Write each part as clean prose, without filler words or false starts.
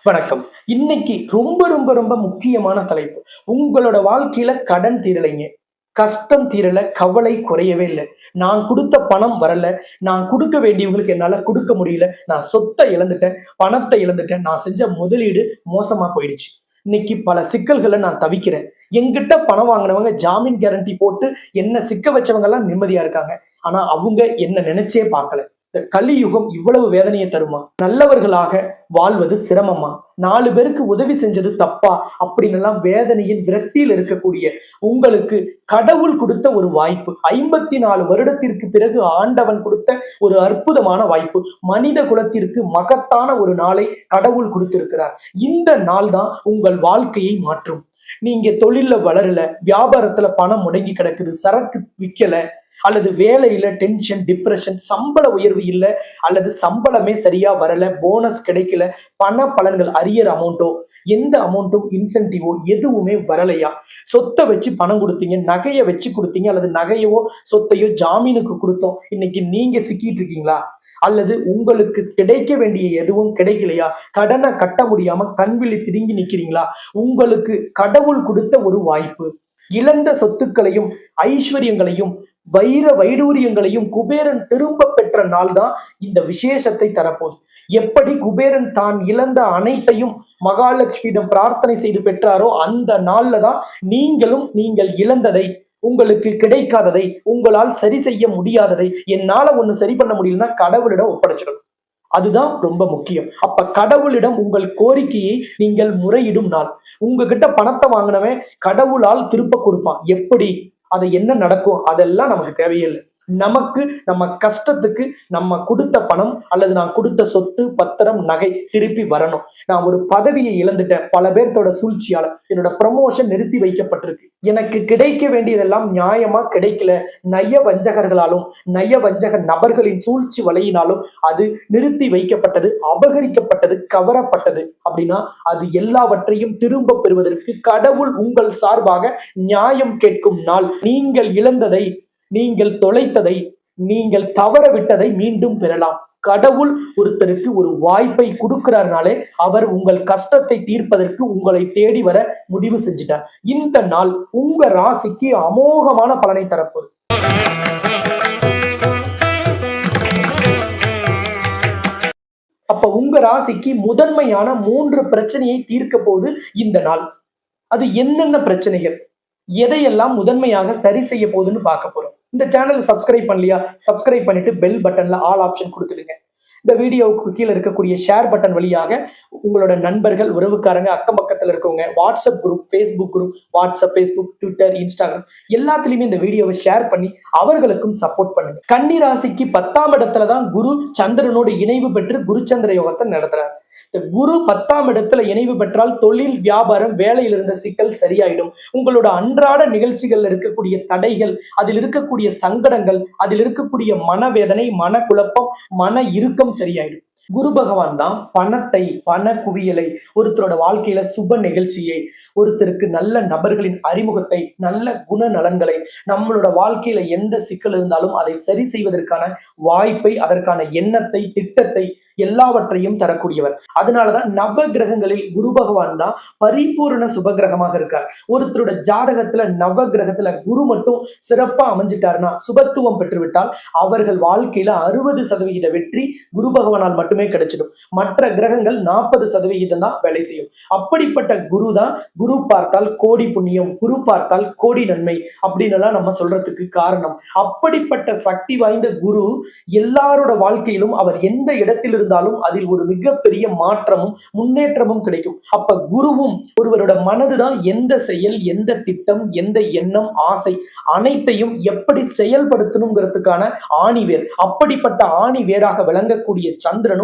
வணக்கம். இன்னைக்கு ரொம்ப ரொம்ப ரொம்ப முக்கியமான தலைப்பு. உங்களோட வாழ்க்கையில கடன் தீரலைங்க. கஷ்டம் தீரல, கவலை குறையவே இல்ல. நான் குடுத்த பணம் வரல. நான் குடுக்க வேண்டியவங்களுக்கு என்னால குடுக்க முடியல. நான் சொத்த இழந்துட்டேன். பணத்த இழந்துட்டேன். நான் செஞ்ச முதலீடு மோசமா போயிடுச்சு. இன்னைக்கு பல சிக்கல்கள நான் தவிக்கிறேன். என்கிட்ட பணம் வாங்குனவங்க ஜாமீன் கேரண்டி போட்டு என்ன சிக்க வச்சவங்கலாம் நிம்மதியா இருக்காங்க. ஆனா அவங்க என்ன நினைச்சே பார்க்கல. இந்த கலியுகம் இவ்வளவு வேதனையை தருமா? நல்லவர்களாக வாழ்வது சிரமமா? 4 பேருக்கு உதவி செஞ்சது தப்பா? அப்படின்னு எல்லாம் வேதனையின் விரக்தியில் இருக்கக்கூடிய உங்களுக்கு கடவுள் கொடுத்த ஒரு வாய்ப்பு. 54 வருடத்திற்கு பிறகு ஆண்டவன் கொடுத்த ஒரு அற்புதமான வாய்ப்பு. மனித குலத்திற்கு மகத்தான ஒரு நாளை கடவுள் கொடுத்திருக்கிறார். இந்த நாள் தான் உங்கள் வாழ்க்கையை மாற்றும். நீங்க தொழில்ல வளரல, வியாபாரத்துல பணம் முடங்கி கிடக்குது, சரக்கு விக்கல, அல்லது வேலையில டென்ஷன், டிப்ரெஷன், சம்பள உயர்வு இல்ல, அல்லது சம்பளமே சரியா வரல, போனஸ் கிடைக்கல, பண பலன்கள் அரியர் அமௌண்ட்டோ, எந்த அமௌண்ட்டும் இன்சென்டிவோ எதுவுமே வரலையா? சொத்தை வச்சு பணம் கொடுத்தீங்க, நகையை வச்சு கொடுத்தீங்க, அல்லது நகையவோ சொத்தையோ ஜாமீனுக்கு கொடுத்தோம், இன்னைக்கு நீங்க சிக்கிட்டு இருக்கீங்களா? அல்லது உங்களுக்கு கிடைக்க வேண்டிய எதுவும் கிடைக்கலையா? கடனை கட்ட முடியாம கண்விழி பிதுங்கி நிக்கிறீங்களா? உங்களுக்கு கடவுள் கொடுத்த ஒரு வாய்ப்பு. இழந்த சொத்துக்களையும் ஐஸ்வர்யங்களையும் வைர வைடூரியங்களையும் குபேரன் திரும்ப பெற்ற நாள் தான் இந்த விசேஷத்தை தரப்போகுது. எப்படி குபேரன் தான் இழந்த அனைத்தையும் மகாலட்சுமியிடம் பிரார்த்தனை செய்து பெற்றாரோ அந்த நாள்ல தான் நீங்களும் நீங்கள் இழந்ததை, உங்களுக்கு கிடைக்காததை, உங்களால் சரி செய்ய முடியாததை, என்னால ஒண்ணு சரி பண்ண முடியலன்னா கடவுளிடம் ஒப்படைச்சிடணும். அதுதான் ரொம்ப முக்கியம். அப்ப கடவுளிடம் உங்கள் கோரிக்கையை நீங்கள் முறையிடும் நாள். உங்ககிட்ட பணத்தை வாங்கினவன் கடவுளால் திருப்ப கொடுப்பான். எப்படி, அது என்ன நடக்கும், அதெல்லாம் நமக்கு தேவையே இல்லை. நமக்கு நம்ம கஷ்டத்துக்கு நம்ம கொடுத்த பணம் அல்லது நான் கொடுத்த சொத்து பத்திரம் நகை திருப்பி வரணும். நான் ஒரு பதவியை இழந்துட்டேன், பல பேர்த்தோட சூழ்ச்சியால என்னோட ப்ரமோஷன் நிறுத்தி வைக்கப்பட்டிருக்கு, எனக்கு கிடைக்க வேண்டியதெல்லாம் நியாயமா கிடைக்கல, நய வஞ்சகர்களாலும் நய வஞ்சக நபர்களின் சூழ்ச்சி வலையினாலும் அது நிறுத்தி வைக்கப்பட்டது, அபகரிக்கப்பட்டது, கவரப்பட்டது அப்படின்னா அது எல்லாவற்றையும் திரும்ப பெறுவதற்கு கடவுள் உங்கள் சார்பாக நியாயம் கேட்கும் நாள். நீங்கள் இழந்ததை, நீங்கள் தொலைத்ததை, நீங்கள் தவற விட்டதை மீண்டும் பெறலாம். கடவுள் ஒருத்தருக்கு ஒரு வாய்ப்பை கொடுக்கிறார்னாலே அவர் உங்கள் கஷ்டத்தை தீர்ப்பதற்கு உங்களை தேடி வர முடிவு செஞ்சிட்டார். இந்த நாள் உங்க ராசிக்கு அமோகமான பலனை தரப்போகுது. அப்ப உங்க ராசிக்கு முதன்மையான 3 பிரச்சனையை தீர்க்க போது இந்த நாள். அது என்னென்ன பிரச்சனைகள், எதையெல்லாம் முதன்மையாக சரி செய்ய போகுதுன்னு பார்க்க போறோம். இந்த சேனல் சப்ஸ்கிரைப் பண்ணலையா? சப்ஸ்கிரைப் பண்ணிட்டு பெல் பட்டன்ல ஆல் ஆப்ஷன் கொடுத்துடுங்க. இந்த வீடியோவுக்கு கீழே இருக்கக்கூடிய ஷேர் பட்டன் வழியாக உங்களோட நண்பர்கள், உறவுக்காரங்க, அக்கம் பக்கத்துல இருக்கவங்க, WhatsApp group, Facebook group, WhatsApp, Facebook, Twitter, Instagram எல்லாத்துலயுமே இந்த வீடியோவை ஷேர் பண்ணி அவர்களுக்கும் சப்போர்ட் பண்ணுங்க. கன்னி ராசிக்கு 10ஆம் இடத்துலதான் குரு சந்திரனோடு இணைவு பெற்று குருச்சந்திர யோகத்தை நடத்துறாரு. இந்த குரு 10ஆம் இடத்துல இணைவு பெற்றால் தொழில், வியாபாரம், வேலையில் இருந்த சிக்கல் சரியாயிடும். உங்களோட அன்றாட நிகழ்ச்சிகள்ல இருக்கக்கூடிய தடைகள், அதில் இருக்கக்கூடிய சங்கடங்கள், அதில் இருக்கக்கூடிய மனவேதனை, மனக்குழப்பம், மன இறுக்கம் சரியாயிடும். குரு பகவான் தான் பணத்தை, பண குவியலை, ஒருத்தரோட வாழ்க்கையில சுப நிகழ்ச்சியை, ஒருத்தருக்கு நல்ல நபர்களின் அறிமுகத்தை, நல்ல குணநலன்களை, நம்மளோட வாழ்க்கையில எந்த சிக்கல் இருந்தாலும் அதை சரி செய்வதற்கான வாய்ப்பை, அதற்கான எண்ணத்தை, திட்டத்தை எல்லாவற்றையும் தரக்கூடியவர். அதனாலதான் நவ கிரகங்களில் குரு பகவான் தான் பரிபூர்ண சுபகிரகமாக இருக்கார். ஒருத்தரோட ஜாதகத்துல நவ கிரகத்துல குரு மட்டும் சிறப்பா அமைஞ்சிட்டாருன்னா, சுபத்துவம் பெற்றுவிட்டால் அவர்கள் வாழ்க்கையில 60% வெற்றி குரு பகவானால் மட்டுமே கிடைச்சிடும். மற்ற கிரகங்கள் 40% தான் வேலை செய்யும். அப்படிப்பட்ட குரு தான் குரு பார்த்தால் கோடி புண்ணியம், குரு பார்த்தால் கோடி நன்மை அப்படின்னு எல்லாம் நம்ம சொல்றதுக்கு காரணம். அப்படிப்பட்ட சக்தி வாய்ந்த குரு எல்லாரோட வாழ்க்கையிலும் அவர் எந்த இடத்தில் இருந்தாலும் அதில் ஒரு மிகப்பெரிய மாற்றமும் முன்னேற்றமும் கிடைக்கும். அப்ப குருவும் ஒருவரோட மனதுதான் எந்த செயல், எந்த திட்டம், எந்த எண்ணம், ஆசை அனைத்தையும் எப்படி செயல்படுத்தணுங்கிறதுக்கான ஆணிவேர். அப்படிப்பட்ட ஆணி வேராக விளங்கக்கூடிய சந்திரனும்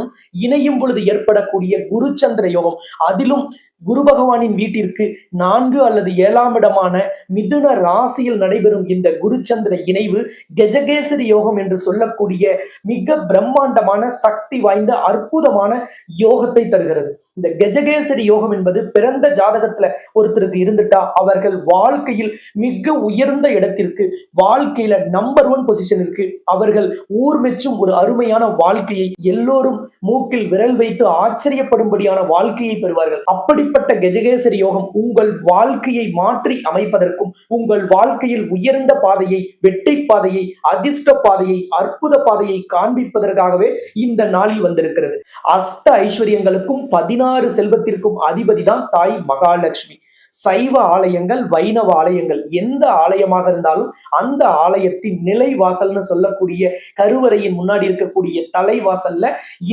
இணையும் பொழுது ஏற்படக்கூடிய குரு சந்திர யோகம், அதிலும் குரு பகவானின் வீட்டிற்கு 4 அல்லது 7ஆம் இடமான மிதுன ராசியில் நடைபெறும் இந்த குருச்சந்திர இணைவு கஜகேசரி யோகம் என்று சொல்லக்கூடிய மிக பிரம்மாண்டமான சக்தி வாய்ந்த அற்புதமான யோகத்தை தருகிறது. இந்த கஜகேசரி யோகம் என்பது பிறந்த ஜாதகத்துல ஒருத்தருக்கு இருந்துட்டா அவர்கள் வாழ்க்கையில் மிக உயர்ந்த இடத்திற்கு, வாழ்க்கையில நம்பர் 1 பொசிஷனிற்கு, அவர்கள் ஊர் மெச்சும் ஒரு அருமையான வாழ்க்கையை, எல்லோரும் மூக்கில் விரல் வைத்து ஆச்சரியப்படும்படியான வாழ்க்கையை பெறுவார்கள். அப்படிப்பட்ட கஜகேசரி யோகம் உங்கள் வாழ்க்கையை மாற்றி அமைப்பதற்கும், உங்கள் வாழ்க்கையில் உயர்ந்த பாதையை, வெற்றி பாதையை, அதிர்ஷ்ட பாதையை, அற்புத பாதையை காண்பிப்பதற்காகவே இந்த நாளில் வந்திருக்கிறது. அஷ்ட ஐஸ்வர்யங்களுக்கும் 16 செல்வத்திற்கும் அதிபதி தான் தாய் மகாலட்சுமி. சைவ ஆலயங்கள், வைணவ ஆலயங்கள், எந்த ஆலயமாக இருந்தாலும் அந்த ஆலயத்தின் நிலைவாசல்னு சொல்லக்கூடிய கருவறையின் முன்னாடி இருக்கக்கூடிய தலைவாசல்ல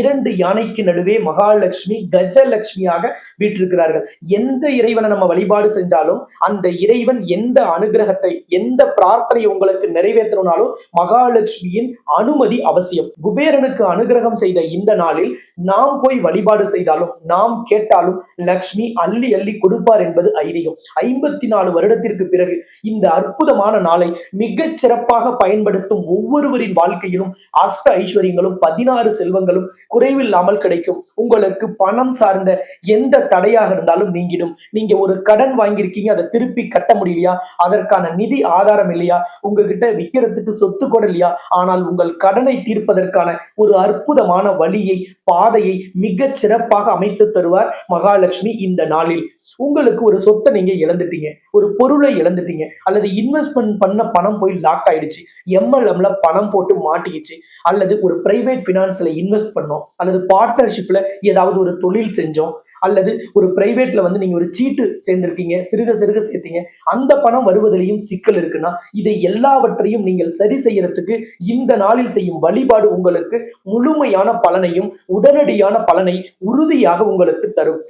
2 யானைக்கு நடுவே மகாலட்சுமி கஜலட்சுமியாக வீற்றிருக்கிறார்கள். எந்த இறைவனை நம்ம வழிபாடு செஞ்சாலும் அந்த இறைவன் எந்த அனுகிரகத்தை, எந்த பிரார்த்தனை உங்களுக்கு நிறைவேற்றணும்னாலும் மகாலட்சுமியின் அனுமதி அவசியம். குபேரனுக்கு அனுகிரகம் செய்த இந்த நாளில் நாம் போய் வழிபாடு செய்தாலும், நாம் கேட்டாலும் லட்சுமி அள்ளி அள்ளி கொடுப்பார் என்பது ஐதீகம். 54 வருடத்திற்கு பிறகு இந்த அற்புதமான நாளை மிகச் சிறப்பாக பயன்படுத்தும் ஒவ்வொருவரின் வாழ்க்கையிலும் அஷ்ட ஐஸ்வர்யங்களும் 16 செல்வங்களும் குறைவில்லாமல் கிடைக்கும். உங்களுக்கு பணம் சார்ந்த எந்த தடையாக இருந்தாலும் நீங்கிடும். நீங்க ஒரு கடன் வாங்கியிருக்கீங்க, அதை திருப்பி கட்ட முடியலையா, அதற்கான நிதி ஆதாரம் இல்லையா, உங்ககிட்ட விற்கிறதுக்கு சொத்து கூட இல்லையா, ஆனால் உங்கள் கடனை தீர்ப்பதற்கான ஒரு அற்புதமான வழியை, பாதையை மிகச் சிறப்பாக அமைத்து தருவார் மகாலட்சுமி இந்த நாளில். உங்களுக்கு ஒரு சொத்தை நீங்க இழந்துட்டீங்க, ஒரு பொருளை இழந்துட்டீங்க, அல்லது இன்வெஸ்ட்மெண்ட் பண்ண பணம் போய் லாக் ஆயிடுச்சு, எம்எல்எம்ல பணம் போட்டு மாட்டிக்கிச்சு, அல்லது ஒரு பிரைவேட் பினான்ஸ்ல இன்வெஸ்ட் பண்ணோம், அல்லது பார்ட்னர்ஷிப்ல ஏதாவது ஒரு தொழில் செஞ்சோம், அல்லது ஒரு பிரைவேட்ல நீங்க ஒரு சீட்டு சேர்ந்திருக்கீங்க, சிறுக சிறுக சேர்த்தீங்க, அந்த பணம் வருவதிலையும் சிக்கல் இருக்குன்னா இதை எல்லாவற்றையும் நீங்கள் சரி செய்யறதுக்கு இந்த நாளில் செய்யும் வழிபாடு உங்களுக்கு முழுமையான பலனையும் உடனடியான பலனை உறுதியாக உங்களுக்கு தரும்.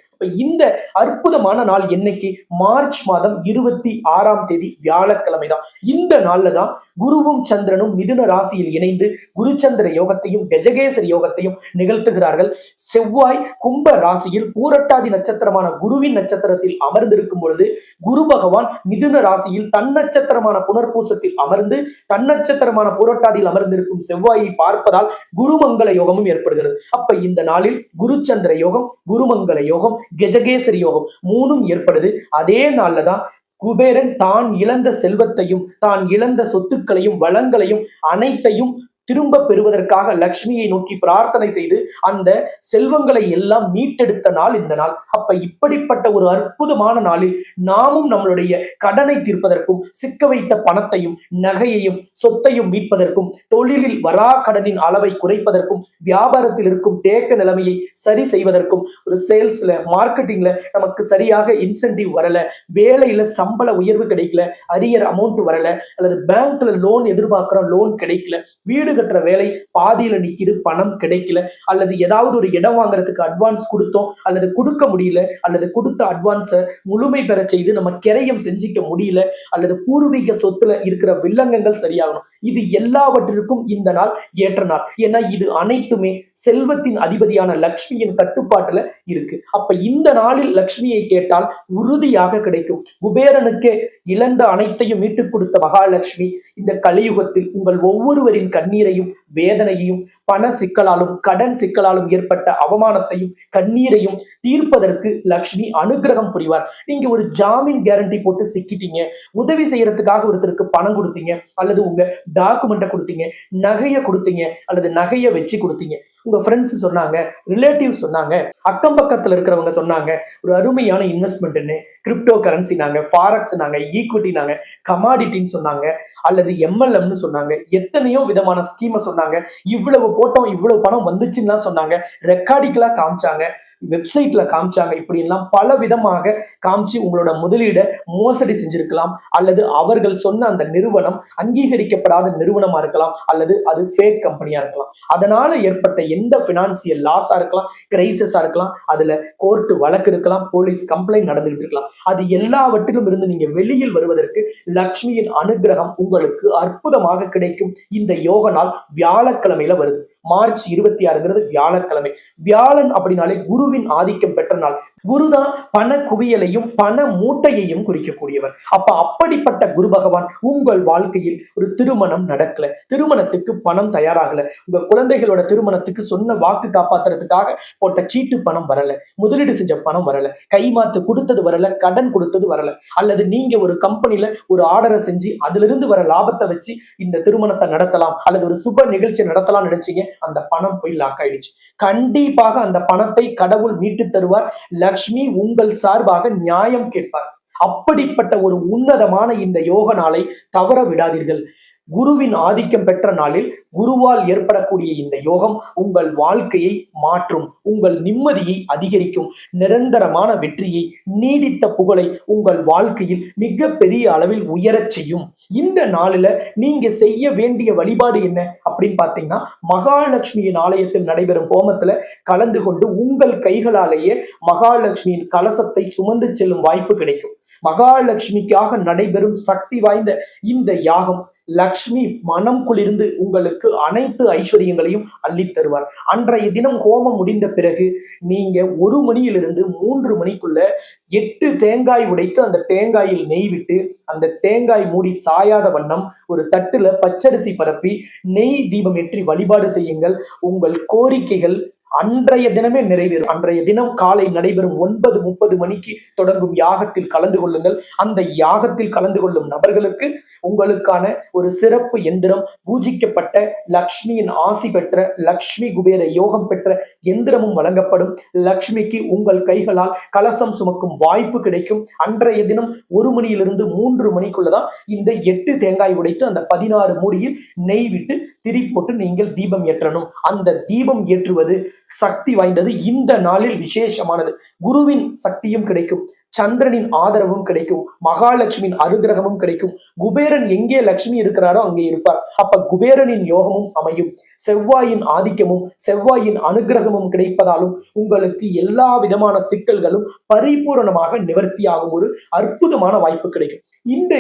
இந்த அற்புதமான நாள் என்னைக்கு? மார்ச் மாதம் 26ஆம் தேதி வியாழக்கிழமை தான். இந்த நாள்ல தான் குருவும் சந்திரனும் மிதுன ராசியில் இணைந்து குருச்சந்திர யோகத்தையும் கஜகேசரி யோகத்தையும் நிகழ்த்துகிறார்கள். செவ்வாய் கும்ப ராசியில் பூரட்டாதி நட்சத்திரமான குருவின் நட்சத்திரத்தில் அமர்ந்திருக்கும் பொழுது குரு பகவான் மிதுன ராசியில் தன் நட்சத்திரமான புனர்பூசத்தில் அமர்ந்து தன் நட்சத்திரமான பூரட்டாதியில் அமர்ந்திருக்கும் செவ்வாயை பார்ப்பதால் குருமங்கள யோகமும் ஏற்படுகிறது. அப்ப இந்த நாளில் குருச்சந்திர யோகம், குருமங்கள யோகம், கஜகேசரி யோகம் 3ம் ஏற்படுது. அதே நாள்ல தான் குபேரன் தான் இழந்த செல்வத்தையும், தான் இழந்த சொத்துக்களையும், வளங்களையும் அனைத்தையும் திரும்ப பெறுவதற்காக லட்சுமியை நோக்கி பிரார்த்தனை செய்து அந்த செல்வங்களை எல்லாம் மீட்டெடுத்த நாள் இந்த நாள். அப்ப இப்படிப்பட்ட ஒரு அற்புதமான நாளில் நாமும் நம்மளுடைய கடனை தீர்ப்பதற்கும், சிக்க வைத்த பணத்தையும், நகையையும், சொத்தையும் மீட்பதற்கும், தொழிலில் வரா கடனின் அளவை குறைப்பதற்கும், வியாபாரத்தில் இருக்கும் தேக்க நிலைமையை சரி செய்வதற்கும், ஒரு சேல்ஸ்ல, மார்க்கெட்டிங்ல நமக்கு சரியாக இன்சென்டிவ் வரல, வேலையில சம்பள உயர்வு கிடைக்கல, அரியர் அமௌண்ட் வரல, அல்லது பேங்க்ல லோன் எதிர்பார்க்கிறோம், லோன் கிடைக்கல, வீடு கட்டுற வேலை பாதியில நிக்குது, பணம் கிடைக்கல, அல்லது ஏதாவது ஒரு இடம் வாங்குறதுக்கு அட்வான்ஸ் கொடுத்தோம், அல்லது கொடுக்க முடியல, அல்லது கொடுத்த அட்வான்ஸை முழுமை பெற செய்து நம்ம கிரயம் செஞ்சிக்க முடியல, அல்லது பூர்வீக சொத்துல இருக்கிற வில்லங்கங்கள் சரியாகணும். இது எல்லாவற்றிற்கும் இந்த நாள் ஏற்ற நாள். ஏன்னா இது அனைத்துமே செல்வத்தின் அதிபதியான லட்சுமியின் கட்டுப்பாட்டுல இருக்கு. அப்ப இந்த நாளில் லட்சுமியை கேட்டால் உறுதியாக கிடைக்கும். குபேரனுக்கு இழந்த அனைத்தையும் மீட்டுக் கொடுத்த மகாலட்சுமி இந்த கலியுகத்தில் உங்கள் ஒவ்வொருவரின் கண்ணீரையும், வேதனையையும், பண சிக்கலாலும், கடன் சிக்கலாலும் ஏற்பட்ட அவமானத்தையும், கண்ணீரையும் தீர்ப்பதற்கு லட்சுமி அனுகிரகம் புரிவார். நீங்க ஒரு ஜாமீன் கேரண்டி போட்டு சிக்கிட்டீங்க, உதவி செய்யறதுக்காக ஒருத்தருக்கு பணம் கொடுத்தீங்க, அல்லது உங்க டாக்குமெண்ட்டை கொடுத்தீங்க, நகையை கொடுத்தீங்க, அல்லது நகையை வச்சு கொடுத்தீங்க, உங்க ஃப்ரெண்ட்ஸ் சொன்னாங்க, ரிலேட்டிவ்ஸ் சொன்னாங்க, அக்கம் பக்கத்துல இருக்கிறவங்க சொன்னாங்க ஒரு அருமையான இன்வெஸ்ட்மெண்ட்னு, கிரிப்டோ கரன்சினாங்க, ஃபாரெக்ஸ்னாங்க, ஈக்விட்டினாங்க, கமாடிட்டின்னு சொன்னாங்க, அல்லது எம்எல்எம்னு சொன்னாங்க, எத்தனையோ விதமான ஸ்கீமை சொன்னாங்க, இவ்வளவு போட்டோம், இவ்வளவு பணம் வந்துச்சுன்னா சொன்னாங்க, ரெக்கார்டிக்கலா காமிச்சாங்க, வெப்சைட்ல காமிச்சாங்க, இப்படி எல்லாம் பல விதமாக காமிச்சு உங்களோட முதலீட மோசடி செஞ்சிருக்கலாம், அல்லது அவர்கள் சொன்ன அந்த நிறுவனம் அங்கீகரிக்கப்படாத நிறுவனமா இருக்கலாம், அல்லது அது ஃபேக் கம்பெனியா இருக்கலாம். அதனால ஏற்பட்ட எந்த பினான்சியல் லாஸா இருக்கலாம், கிரைசிஸா இருக்கலாம், அதுல கோர்ட் வழக்கு இருக்கலாம், போலீஸ் கம்ப்ளைண்ட் நடந்துகிட்டு இருக்கலாம். அது எல்லாவற்றிலும் இருந்து நீங்க வெளியில் வருவதற்கு லட்சுமியின் அனுகிரகம் உங்களுக்கு அற்புதமாக கிடைக்கும். இந்த யோக நாள் வியாழக்கிழமையில வருது. மார்ச் 26ங்கிறது வியாழக்கிழமை. வியாழன் அப்படின்னாலே குருவின் ஆதிக்கம் பெற்ற நாள். குருதான் பண குவியலையும் பண மூட்டையையும் குறிக்கக்கூடியவர். அப்ப அப்படிப்பட்ட குரு பகவான் உங்கள் வாழ்க்கையில் ஒரு திருமணம் நடக்கல, திருமணத்துக்கு பணம் தயாராகல, உங்க குழந்தைகளோட திருமணத்துக்கு சொன்ன வாக்கு காப்பாத்துறதுக்காக போட்ட சீட்டு பணம் வரல, முதலீடு செஞ்ச பணம் வரல, கைமாத்து கொடுத்தது வரல, கடன் கொடுத்தது வரல, அல்லது நீங்க ஒரு கம்பெனில ஒரு ஆர்டரை செஞ்சு அதுல இருந்து வர லாபத்தை வச்சு இந்த திருமணத்தை நடத்தலாம் அல்லது ஒரு சுப நிகழ்ச்சி நடத்தலாம் நினைச்சீங்க, அந்த பணம் போய் லாக் ஆயிடுச்சு. கண்டிப்பாக அந்த பணத்தை கடவுள் மீட்டு தருவார். லக்ஷ்மி உங்கள் சார்பாக நியாயம் கேட்பார். அப்படிப்பட்ட ஒரு உன்னதமான இந்த யோக நாளை தவற விடாதீர்கள். குருவின் ஆதிக்கம் பெற்ற நாளில் குருவால் ஏற்படக்கூடிய இந்த யோகம் உங்கள் வாழ்க்கையை மாற்றும், உங்கள் நிம்மதியை அதிகரிக்கும், நிரந்தரமான வெற்றியை, நீடித்த புகழை உங்கள் வாழ்க்கையில் மிக பெரிய அளவில் உயரச் செய்யும். இந்த நாளில நீங்க செய்ய வேண்டிய வழிபாடு என்ன அப்படின்னு பாத்தீங்கன்னா, மகாலட்சுமியின் ஆலயத்தில் நடைபெறும் ஹோமத்துல கலந்து கொண்டு உங்கள் கைகளாலேயே மகாலட்சுமியின் கலசத்தை சுமந்து செல்லும் வாய்ப்பு கிடைக்கும். மகாலட்சுமிக்காக நடைபெறும் சக்தி வாய்ந்த இந்த யாகம் லக்ஷ்மி மனம் குளிர்ந்து உங்களுக்கு அனைத்து ஐஸ்வர்யங்களையும் அள்ளி தருவார். அன்றைய தினம் ஹோமம் முடிந்த பிறகு நீங்க 1 மணியிலிருந்து 3 மணிக்குள்ள 8 தேங்காய் உடைத்து அந்த தேங்காயில் நெய் விட்டு அந்த தேங்காய் மூடி சாயாத வண்ணம் ஒரு தட்டுல பச்சரிசி பரப்பி நெய் தீபம் ஏற்றி வழிபாடு செய்யுங்கள். உங்கள் கோரிக்கைகள் அன்றைய தினமே நிறைவேறும். அன்றைய தினம் காலை நடைபெறும் 9:30 மணிக்கு தொடங்கும் யாகத்தில் கலந்து கொள்ளுங்கள். அந்த யாகத்தில் கலந்து கொள்ளும் நபர்களுக்கு உங்களுக்கான ஒரு சிறப்பு எந்திரம், பூஜிக்கப்பட்ட லக்ஷ்மியின் ஆசி பெற்ற லக்ஷ்மி குபேர யோகம் பெற்ற எந்திரமும் வழங்கப்படும். லக்ஷ்மிக்கு உங்கள் கைகளால் கலசம் சுமக்கும் வாய்ப்பு கிடைக்கும். அன்றைய தினம் 1 மணியிலிருந்து 3 மணிக்குள்ளதான் இந்த 8 தேங்காய் உடைத்து அந்த 16 மூடியில் நெய் விட்டு திரி போட்டு நீங்கள் தீபம் ஏற்றணும். அந்த தீபம் ஏற்றுவது சக்தி வாய்ந்தது. இந்த நாளில் விசேஷமானது. குருவின் சக்தியும் கிடைக்கும், சந்திரனின் ஆதரவும் கிடைக்கும், மகாலட்சுமியின் அனுகிரகமும் கிடைக்கும். குபேரன் எங்கே லட்சுமி இருக்கிறாரோ அங்கே இருப்பார். அப்ப குபேரனின் யோகமும் அமையும். செவ்வாயின் ஆதிக்கமும் செவ்வாயின் அனுகிரகமும் கிடைப்பதாலும் உங்களுக்கு எல்லா விதமான சிக்கல்களும் பரிபூரணமாக நிவர்த்தியாகும் ஒரு அற்புதமான வாய்ப்பு கிடைக்கும். இந்த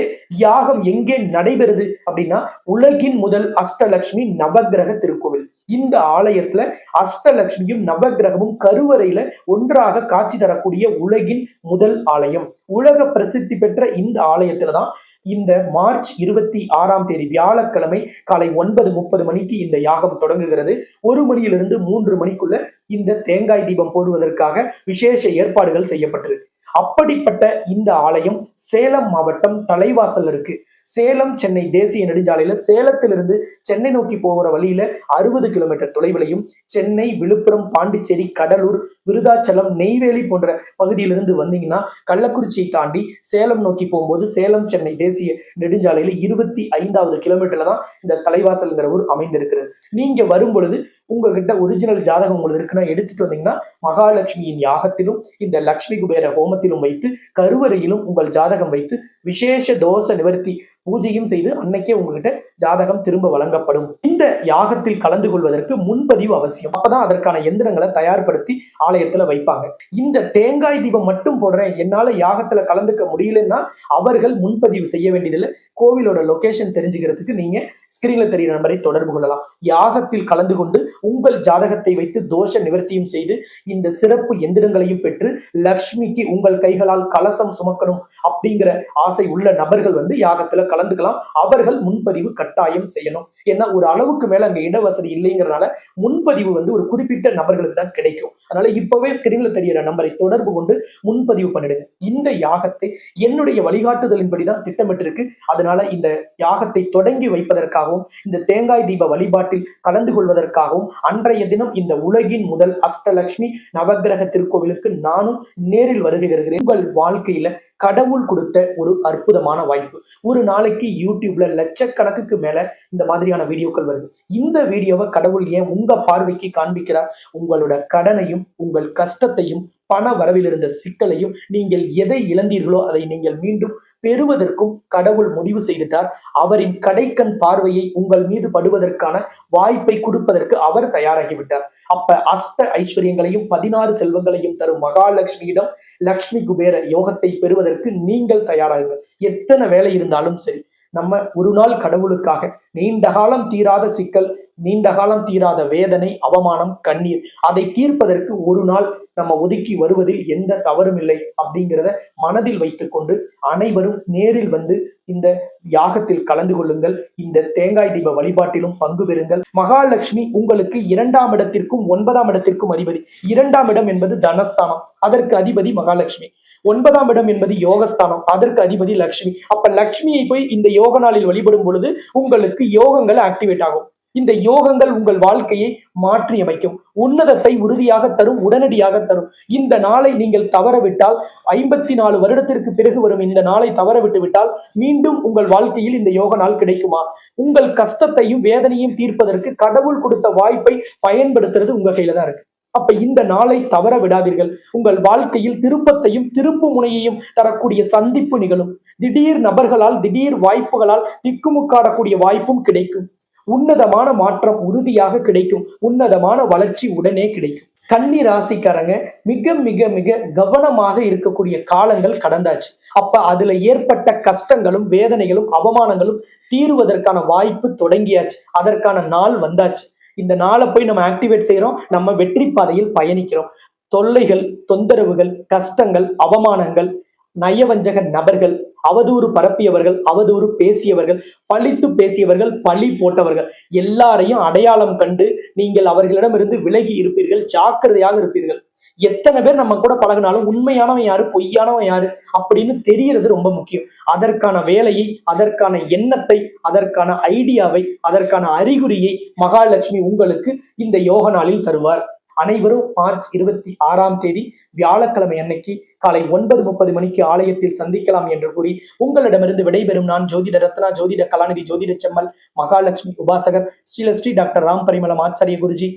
யாகம் எங்கே நடைபெறுது அப்படின்னா, உலகின் முதல் அஷ்டலட்சுமி நவகிரக திருக்கோவில். இந்த ஆலயத்துல அஷ்டலட்சுமியும் நவகிரகமும் கருவறையில ஒன்றாக காட்சி தரக்கூடிய உலகின் முதல் ஆலயம். உலக பிரசித்தி பெற்ற இந்த ஆலயத்துலதான் இந்த மார்ச் 26ஆம் தேதி வியாழக்கிழமை காலை 9:30 மணிக்கு இந்த யாகம் தொடங்குகிறது. 1 மணியிலிருந்து 3 மணிக்குள்ள இந்த தேங்காய் தீபம் போடுவதற்காக விசேஷ ஏற்பாடுகள் செய்யப்பட்டிருக்கு. அப்படிப்பட்ட இந்த ஆலயம் சேலம் மாவட்டம் தலைவாசல் இருக்கு. சேலம் சென்னை தேசிய நெடுஞ்சாலையில சேலத்திலிருந்து சென்னை நோக்கி போகிற வழியில 60 கிலோமீட்டர் தொலைவிலையும், சென்னை, விழுப்புரம், பாண்டிச்சேரி, கடலூர், விருதாச்சலம், நெய்வேலி போன்ற பகுதியிலிருந்து வந்தீங்கன்னா கள்ளக்குறிச்சியை தாண்டி சேலம் நோக்கி போகும்போது சேலம் சென்னை தேசிய நெடுஞ்சாலையில 25வது கிலோமீட்டர்ல தான் இந்த தலைவாசல்ங்கிற ஊர் அமைந்திருக்கிறது. நீங்க வரும் பொழுது உங்ககிட்ட ஒரிஜினல் ஜாதகம் உங்களுக்கு இருக்குன்னா எடுத்துட்டு வந்தீங்கன்னா மகாலட்சுமியின் யாகத்திலும் இந்த லக்ஷ்மி குபேர ஹோமத்திலும் வைத்து கருவறையிலும் உங்கள் ஜாதகம் வைத்து விசேஷ தோஷ நிவர்த்தி பூஜையும் செய்து அன்னைக்கே உங்ககிட்ட ஜாதகம் திரும்ப வழங்கப்படும். இந்த யாகத்தில் கலந்து கொள்வதற்கு முன்பதிவு அவசியம். அப்பதான் அதற்கான எந்திரங்களை தயார்படுத்தி ஆலயத்துல வைப்பாங்க. இந்த தேங்காய் தீபம் மட்டும் போடுறேன், என்னால யாகத்துல கலந்துக்க முடியலன்னா அவர்கள் முன்பதிவு செய்ய வேண்டியதில்லை. கோவிலோட லொகேஷன் தெரிஞ்சுக்கிறதுக்கு நீங்க ஸ்கிரீன்ல தெரிகிற நம்பரை தொடர்பு கொள்ளலாம். யாகத்தில் கலந்து கொண்டு உங்கள் ஜாதகத்தை வைத்து தோஷ நிவர்த்தியும் செய்து இந்த சிறப்பு எந்திரங்களையும் பெற்று லக்ஷ்மிக்கு உங்கள் கைகளால் கலசம் சுமக்கணும் அப்படிங்கிற ஆசை உள்ள நபர்கள் யாகத்துல கலந்துக்கலாம். அவர்கள் முன்பதிவு கட்டாயம் செய்யணும். ஏன்னா ஒரு அளவுக்கு மேல அங்க இடவசதி இல்லைங்கிறதுனால முன்பதிவு ஒரு குறிப்பிட்ட நபர்களுக்கு தான் கிடைக்கும். அதனால இப்பவே ஸ்கிரீன்ல தெரிகிற நம்பரை தொடர்பு கொண்டு முன்பதிவு பண்ணிடுங்க. இந்த யாகத்தை என்னுடைய வழிகாட்டுதலின்படிதான் திட்டமிட்டிருக்கு. அதனால இந்த யாகத்தை தொடங்கி வைப்பதற்காகவும் இந்த தேங்காய் தீப வழிபாட்டில் கலந்து கொள்வதற்காகவும் அன்றைய தினம் இந்த உலகின் முதல் அஷ்டலட்சுமி நவகிரக திருக்கோவிலுக்கு நானும் நேரில் வருகிறேன். உங்கள் வாழ்க்கையில கடவுள் கொடுத்த ஒரு அற்புதமான வாய்ப்பு. ஒரு நாளைக்கு யூடியூப்ல லட்சக்கணக்குக்கு மேல இந்த மாதிரியான வீடியோக்கள் வருது. இந்த வீடியோவை கடவுள் ஏன் உங்க பார்வைக்கு காண்பிக்கிறார்? உங்களோட கடனையும் உங்கள் கஷ்டத்தையும் பண வரவில் இருந்த சிக்கலையும் நீங்கள் எதை இழந்தீர்களோ அதை நீங்கள் மீண்டும் பெறுவதற்கும் கடவுள் முடிவு செய்துட்டார். அவரின் கடைக்கண் பார்வையை உங்கள் மீது படுவதற்கான வாய்ப்பை கொடுப்பதற்கு அவர் தயாராகிவிட்டார். அப்ப அஷ்ட ஐஸ்வர்யங்களையும் 16 செல்வங்களையும் தரும் மகாலட்சுமியிடம் லக்ஷ்மி குபேர யோகத்தை பெறுவதற்கு நீங்கள் தயாராகுங்கள். எத்தனை வேலை இருந்தாலும் சரி, நம்ம ஒரு நாள் கடவுளுக்காக நீண்ட காலம் தீராத சிக்கல், நீண்ட காலம் தீராத வேதனை, அவமானம், கண்ணீர். அதை தீர்ப்பதற்கு ஒரு நாள் நம்ம ஒதுக்கி வருவதில் எந்த தவறும் இல்லை அப்படிங்கிறத மனதில் வைத்துக்கொண்டு அனைவரும் நேரில் வந்து இந்த யாகத்தில் கலந்து கொள்ளுங்கள். இந்த தேங்காய் தீப வழிபாட்டிலும் பங்கு பெறுங்கள். மகாலட்சுமி உங்களுக்கு 2ஆம் இடத்திற்கும் 9ஆம் இடத்திற்கும் அதிபதி. 2ஆம் இடம் என்பது தனஸ்தானம், அதற்கு அதிபதி மகாலட்சுமி. 9ஆம் இடம் என்பது யோகஸ்தானம், அதற்கு அதிபதி லட்சுமி. அப்ப லட்சுமியை போய் இந்த யோக நாளில் வழிபடும் பொழுது உங்களுக்கு யோகங்கள் ஆக்டிவேட் ஆகும். இந்த யோகங்கள் உங்கள் வாழ்க்கையை மாற்றி அமைக்கும். உன்னதத்தை உறுதியாக தரும், உடனடியாக தரும். இந்த நாளை நீங்கள் தவறவிட்டால், 54 வருடத்திற்கு பிறகு வரும் இந்த நாளை தவறவிட்டு விட்டால் மீண்டும் உங்கள் வாழ்க்கையில் இந்த யோக நாள் கிடைக்குமா? உங்கள் கஷ்டத்தையும் வேதனையும் தீர்ப்பதற்கு கடவுள் கொடுத்த வாய்ப்பை பயன்படுத்துறது உங்க கையில தான் இருக்கு. அப்ப இந்த நாளை தவற விடாதீர்கள். உங்கள் வாழ்க்கையில் திருப்பத்தையும் திருப்பு முனையையும் தரக்கூடிய சந்திப்பு நிகழும். திடீர் நபர்களால், திடீர் வாய்ப்புகளால் திக்குமுக்காடக்கூடிய வாய்ப்பும் கிடைக்கும். உன்னதமான மாற்றம் உறுதியாக கிடைக்கும். உன்னதமான வளர்ச்சி உடனே கிடைக்கும். கன்னி ராசிக்காரங்க மிக மிக மிக கவனமாக இருக்கக்கூடிய காலங்கள் கடந்தாச்சு. அப்ப அதுல ஏற்பட்ட கஷ்டங்களும் வேதனைகளும் அவமானங்களும் தீருவதற்கான வாய்ப்பு தொடங்கியாச்சு. அதற்கான நாள் வந்தாச்சு. இந்த நாளை போய் நம்ம ஆக்டிவேட் செய்யறோம். நம்ம வெற்றி பாதையில் பயணிக்கிறோம். தொல்லைகள், தொந்தரவுகள், கஷ்டங்கள், அவமானங்கள், நயவஞ்சக நபர்கள், அவதூறு பரப்பியவர்கள், அவதூறு பேசியவர்கள், பழித்து பேசியவர்கள், பழி போட்டவர்கள் எல்லாரையும் அடையாளம் கண்டு நீங்கள் அவர்களிடமிருந்து விலகி இருப்பீர்கள். ஜாக்கிரதையாக இருப்பீர்கள். எத்தனை பேர் நம்ம கூட பழகினாலும் உண்மையானவன் யாரு, பொய்யானவன் யாரு அப்படின்னு தெரியறது ரொம்ப முக்கியம். அதற்கான வேலையை, அதற்கான எண்ணத்தை, அதற்கான ஐடியாவை, அதற்கான அறிகுறியை மகாலட்சுமி உங்களுக்கு இந்த யோக நாளில் தருவார். அனைவரும் மார்ச் 26ஆம் தேதி வியாழக்கிழமை அன்னைக்கு காலை 9:30 மணிக்கு ஆலயத்தில் சந்திக்கலாம் என்று கூறி உங்களிடமிருந்து விடைபெறும் நான் ஜோதிட ரத்னா, ஜோதிட கலாநிதி, ஜோதிட செம்மல், மகாலட்சுமி உபாசகர், ஸ்ரீலஸ்ரீ டாக்டர் ராம் பரிமளம் ஆச்சாரிய குருஜி.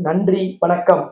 நன்றி, வணக்கம்.